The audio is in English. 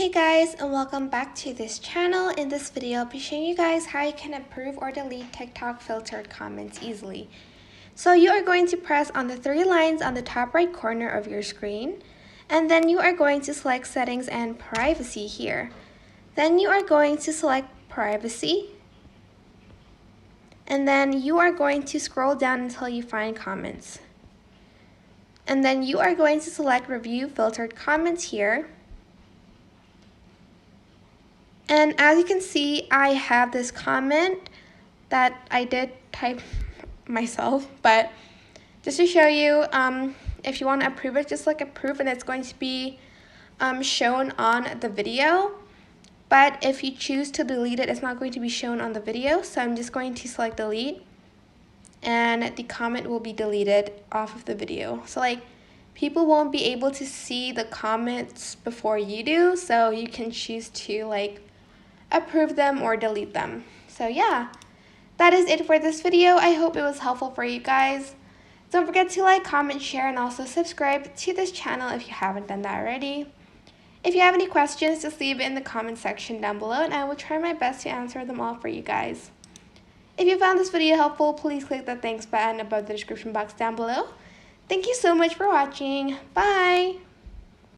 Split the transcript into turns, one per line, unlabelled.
Hey guys, and welcome back to this channel. In this video, I'll be showing you guys how you can approve or delete TikTok filtered comments easily. So you are going to press on the three lines on the top right corner of your screen, and then you are going to select settings and privacy here. Then you are going to select privacy, and then you are going to scroll down until you find comments. And then you are going to select review filtered comments here. And as you can see, I have this comment that I did type myself, but just to show you, if you want to approve it, just click approve and it's going to be shown on the video. But if you choose to delete it, it's not going to be shown on the video. So I'm just going to select delete and the comment will be deleted off of the video. So like people won't be able to see the comments before you do, so you can choose to like approve them or delete them. So yeah, that is it for this video. I hope it was helpful for you guys. Don't forget to like, comment, share, and also subscribe to this channel if you haven't done that already. If you have any questions, just leave it in the comment section down below and I will try my best to answer them all for you guys. If you found this video helpful, please click the thanks button above the description box down below. Thank you so much for watching. Bye!